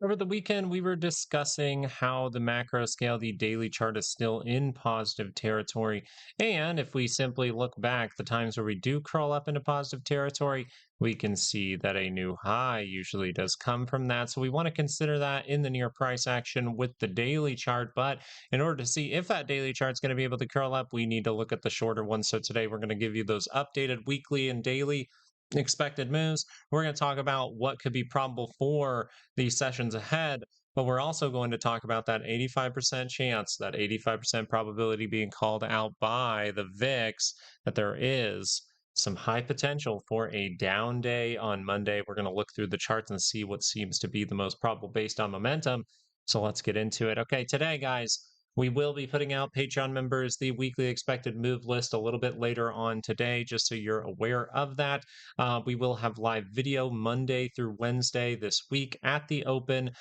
Over the weekend, we were discussing how the macro scale, the daily chart is still in positive territory. And if we simply look back, the times where we do crawl up into positive territory, we can see that a new high usually does come from that. So we want to consider that in the near price action with the daily chart. But in order to see if that daily chart is going to be able to curl up, we need to look at the shorter one. So today we're going to give you those updated weekly and daily expected moves. We're going to talk about what could be probable for these sessions ahead, but we're also going to talk about that 85% chance, that 85% probability being called out by the VIX, that there is some high potential for a down day on Monday. We're going to look through the charts and see what seems to be the most probable based on momentum. So let's get into it. Okay, today, guys, we will be putting out Patreon members the weekly expected move list a little bit later on today, just so you're aware of that. We will have live video Monday through Wednesday this week at the open.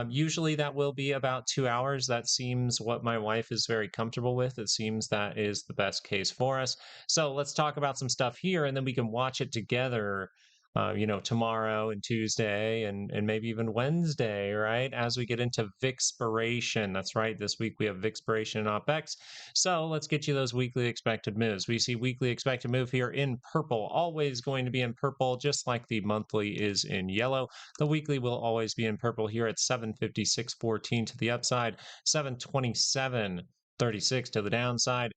Usually that will be about 2 hours. That seems what my wife is very comfortable with. It seems that is the best case for us. So let's talk about some stuff here and then we can watch it together. Tomorrow and Tuesday and maybe even Wednesday, right? As we get into VIXpiration. That's right. This week we have VIXpiration and OPEX. So let's get you those weekly expected moves. We see weekly expected move here in purple, always going to be in purple, just like the monthly is in yellow. The weekly will always be in purple here at 756.14 to the upside, 727.36 to the downside.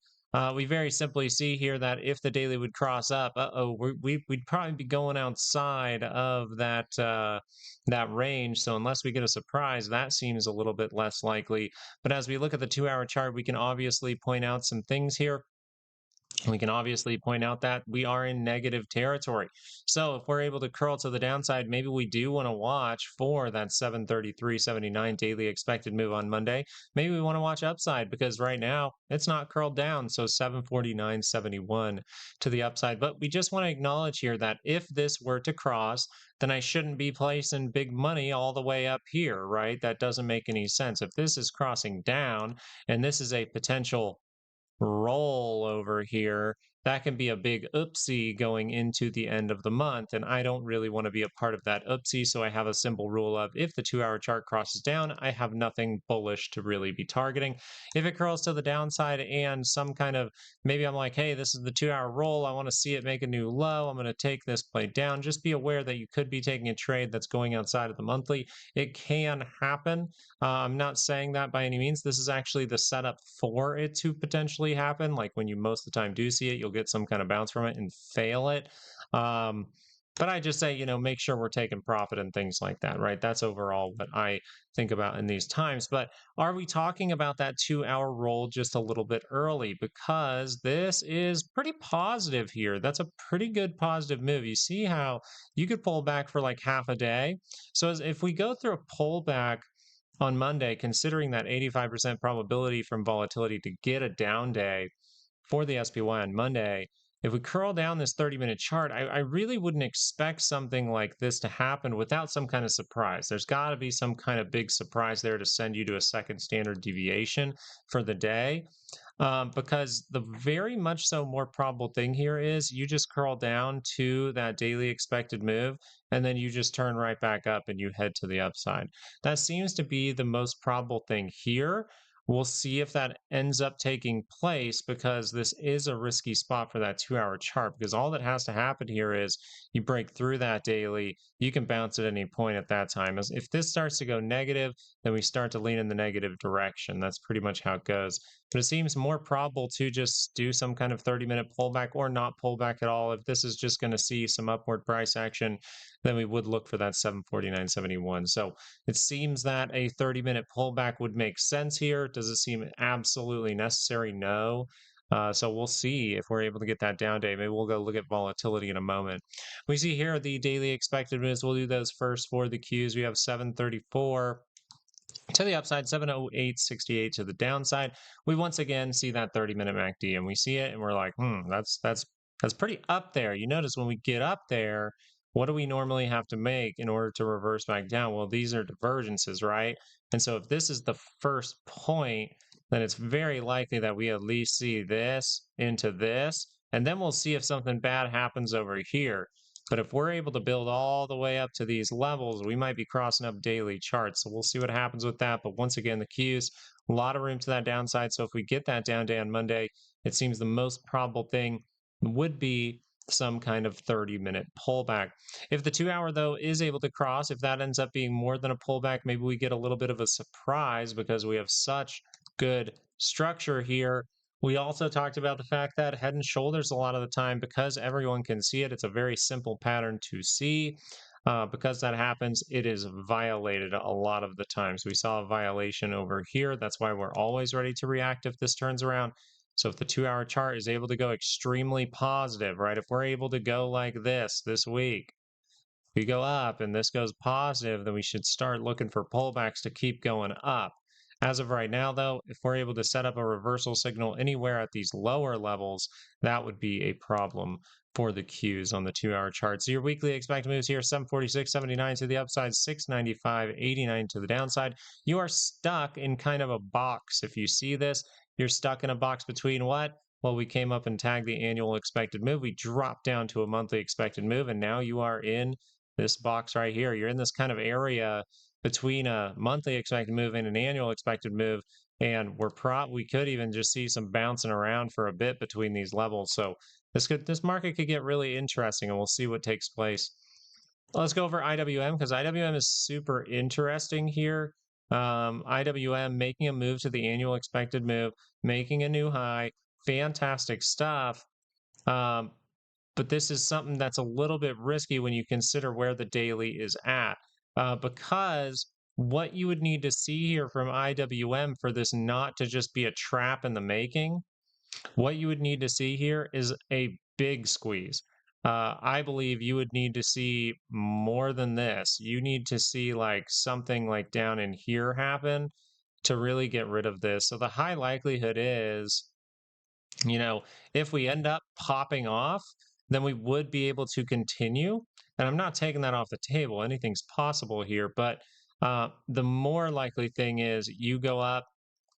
We very simply see here that if the daily would cross up, we'd probably be going outside of that range. So unless we get a surprise, that seems a little bit less likely. But as we look at the 2 hour chart, we can obviously point out some things here. We can obviously point out that we are in negative territory. So if we're able to curl to the downside, maybe we do want to watch for that 733.79 daily expected move on Monday. Maybe we want to watch upside because right now it's not curled down. So 749.71 to the upside. But we just want to acknowledge here that if this were to cross, then I shouldn't be placing big money all the way up here, right? That doesn't make any sense. If this is crossing down and this is a potential roll over here, that can be a big oopsie going into the end of the month. And I don't really want to be a part of that oopsie. So I have a simple rule of if the 2 hour chart crosses down, I have nothing bullish to really be targeting. If it curls to the downside and some kind of, maybe I'm like, hey, this is the 2 hour roll. I want to see it make a new low. I'm going to take this play down. Just be aware that you could be taking a trade that's going outside of the monthly. It can happen. I'm not saying that by any means. This is actually the setup for it to potentially happen. Like when you most of the time do see it, you'll get some kind of bounce from it and fail it. Um, but I just say, make sure we're taking profit and things like that, right? That's overall what I think about in these times. But are we talking about that 2 hour roll just a little bit early? Because this is pretty positive here. That's a pretty good positive move. You see how you could pull back for like half a day. So if we go through a pullback on Monday, considering that 85% probability from volatility to get a down day for the SPY on Monday, if we curl down this 30-minute chart, I really wouldn't expect something like this to happen without some kind of surprise. There's got to be some kind of big surprise there to send you to a second standard deviation for the day. Because the very much so more probable thing here is you just curl down to that daily expected move, and then you just turn right back up and you head to the upside. That seems to be the most probable thing here. We'll see if that ends up taking place because this is a risky spot for that 2 hour chart. Because all that has to happen here is you break through that daily, you can bounce at any point at that time. As if this starts to go negative, then we start to lean in the negative direction. That's pretty much how it goes. But it seems more probable to just do some kind of 30-minute pullback or not pullback at all. If this is just going to see some upward price action, then we would look for that 749.71. So it seems that a 30-minute pullback would make sense here. Does it seem absolutely necessary? No. So we'll see if we're able to get that down day. Maybe we'll go look at volatility in a moment. We see here the daily expected moves. We'll do those first for the Qs. We have 734 to the upside, 708.68 to the downside. We once again see that 30-minute MACD, and we see it, and we're like, that's pretty up there. You notice when we get up there, what do we normally have to make in order to reverse back down? Well, these are divergences, right? And so if this is the first point, then it's very likely that we at least see this into this, and then we'll see if something bad happens over here. But if we're able to build all the way up to these levels, we might be crossing up daily charts. So we'll see what happens with that. But once again, the Qs, a lot of room to that downside. So if we get that down day on Monday, it seems the most probable thing would be some kind of 30-minute pullback. If the 2-hour, though, is able to cross, if that ends up being more than a pullback, maybe we get a little bit of a surprise because we have such good structure here. We also talked about the fact that head and shoulders a lot of the time, because everyone can see it, it's a very simple pattern to see. Because that happens, it is violated a lot of the times. We saw a violation over here. That's why we're always ready to react if this turns around. So if the 2-hour chart is able to go extremely positive, right? If we're able to go like this week, we go up and this goes positive, then we should start looking for pullbacks to keep going up. As of right now, though, if we're able to set up a reversal signal anywhere at these lower levels, that would be a problem for the Qs on the 2-hour chart. So your weekly expected moves here, 746.79 to the upside, 695.89 to the downside. You are stuck in kind of a box. If you see this, you're stuck in a box between what? Well, we came up and tagged the annual expected move. We dropped down to a monthly expected move, and now you are in this box right here. You're in this kind of area between a monthly expected move and an annual expected move, and we could even just see some bouncing around for a bit between these levels. So this market could get really interesting, and we'll see what takes place. Let's go over IWM, because IWM is super interesting here. IWM making a move to the annual expected move, making a new high, fantastic stuff. But this is something that's a little bit risky when you consider where the daily is at, because what you would need to see here from IWM for this not to just be a trap in the making, what you would need to see here is a big squeeze. I believe you would need to see more than this. You need to see like something like down in here happen to really get rid of this. So the high likelihood is, if we end up popping off, then we would be able to continue. And I'm not taking that off the table. Anything's possible here. But the more likely thing is you go up,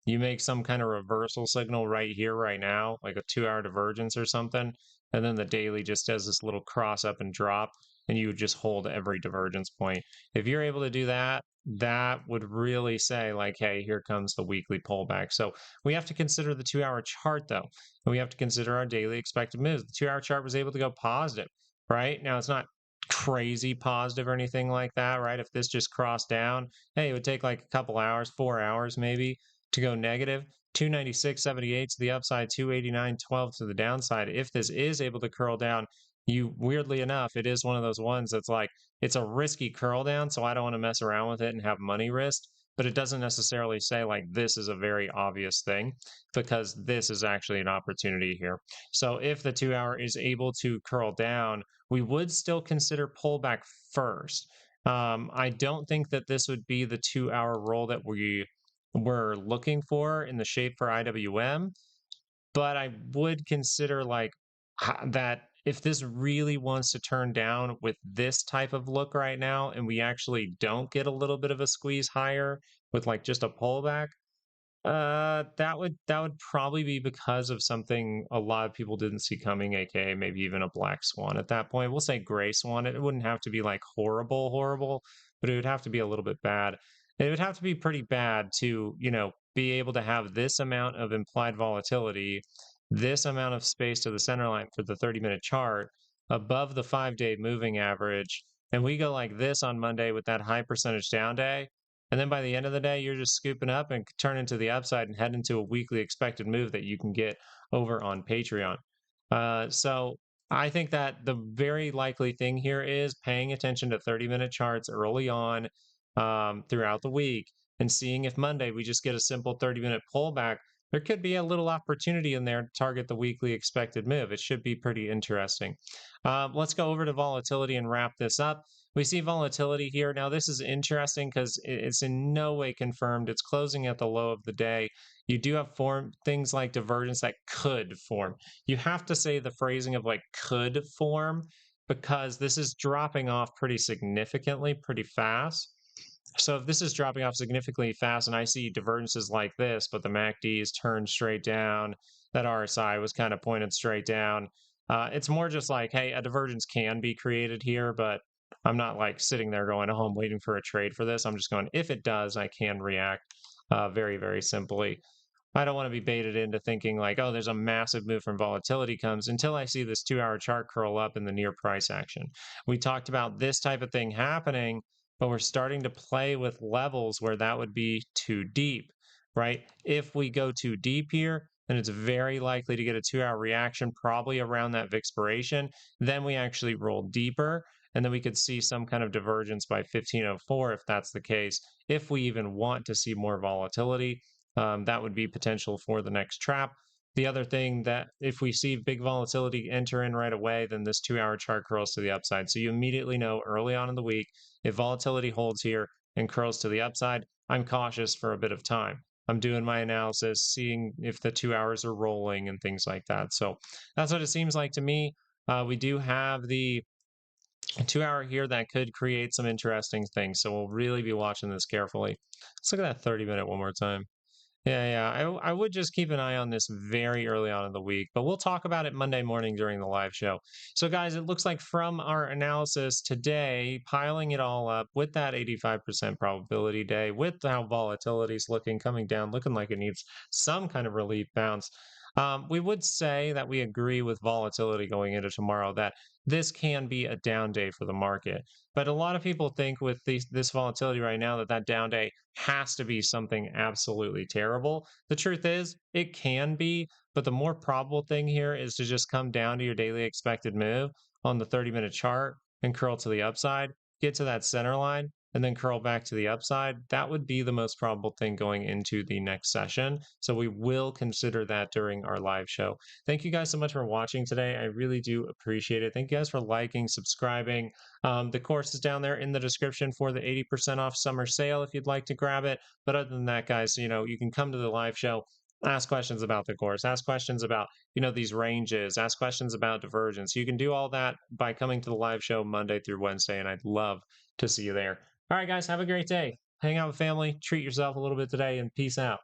you make some kind of reversal signal right here, right now, like a 2-hour divergence or something. And then the daily just does this little cross up and drop, and you would just hold every divergence point. If you're able to do that, that would really say like, hey, here comes the weekly pullback. So we have to consider the 2-hour chart though, and we have to consider our daily expected moves. The 2-hour chart was able to go positive, right? Now it's not crazy positive or anything like that, right? If this just crossed down, hey, it would take like a couple hours, 4 hours maybe to go negative. 296.78 to the upside, 289.12 to the downside. If this is able to curl down, weirdly enough, it is one of those ones that's like, it's a risky curl down, so I don't want to mess around with it and have money risk. But it doesn't necessarily say like this is a very obvious thing, because this is actually an opportunity here. So if the 2-hour is able to curl down, we would still consider pullback first. I don't think that this would be the 2-hour roll that we're looking for in the shape for IWM, but I would consider like that if this really wants to turn down with this type of look right now, and we actually don't get a little bit of a squeeze higher with like just a pullback, that would probably be because of something a lot of people didn't see coming, aka maybe even a black swan at that point. We'll say gray swan. It wouldn't have to be like horrible, but it would have to be a little bit bad. It would have to be pretty bad to, be able to have this amount of implied volatility, this amount of space to the center line for the 30-minute chart above the 5-day moving average, and we go like this on Monday with that high percentage down day. And then by the end of the day, you're just scooping up and turn into the upside and head into a weekly expected move that you can get over on Patreon. So I think that the very likely thing here is paying attention to 30-minute charts early on throughout the week and seeing if Monday we just get a simple 30-minute pullback. There could be a little opportunity in there to target the weekly expected move. It should be pretty interesting. Let's go over to volatility and wrap this up. We see volatility here. Now, this is interesting because it's in no way confirmed. It's closing at the low of the day. You do have things like divergence that could form. You have to say the phrasing of like could form, because this is dropping off pretty significantly, pretty fast. So if this is dropping off significantly fast and I see divergences like this, but the MACD is turned straight down, that RSI was kind of pointed straight down, It's more just like, hey, a divergence can be created here, but I'm not like sitting there going, oh, I'm waiting for a trade for this. I'm just going, if it does, I can react very, very simply. I don't want to be baited into thinking like, oh, there's a massive move from volatility comes until I see this 2 hour chart curl up in the near price action. We talked about this type of thing happening, but we're starting to play with levels where that would be too deep, right? If we go too deep here, then it's very likely to get a 2 hour reaction, probably around that expiration. Then we actually roll deeper, and then we could see some kind of divergence by 1504 if that's the case, if we even want to see more volatility. That would be potential for the next trap. The other thing that if we see big volatility enter in right away, then this 2 hour chart curls to the upside. So you immediately know early on in the week, if volatility holds here and curls to the upside, I'm cautious for a bit of time. I'm doing my analysis, seeing if the 2 hours are rolling and things like that. So that's what it seems like to me. We do have the 2 hour here that could create some interesting things. So we'll really be watching this carefully. Let's look at that 30-minute one more time. Yeah, yeah. I would just keep an eye on this very early on in the week, but we'll talk about it Monday morning during the live show. So, guys, it looks like from our analysis today, piling it all up with that 85% probability day, with how volatility is looking, coming down, looking like it needs some kind of relief bounce. We would say that we agree with volatility going into tomorrow that this can be a down day for the market. But a lot of people think with this volatility right now that that down day has to be something absolutely terrible. The truth is, it can be, but the more probable thing here is to just come down to your daily expected move on the 30-minute chart and curl to the upside, get to that center line, and then curl back to the upside. That would be the most probable thing going into the next session. So we will consider that during our live show. Thank you guys so much for watching today. I really do appreciate it. Thank you guys for liking, subscribing. The course is down there in the description for the 80% off summer sale if you'd like to grab it. But other than that, guys, you can come to the live show, ask questions about the course, ask questions about, these ranges, ask questions about divergence. You can do all that by coming to the live show Monday through Wednesday, and I'd love to see you there. All right, guys, have a great day. Hang out with family, treat yourself a little bit today, and peace out.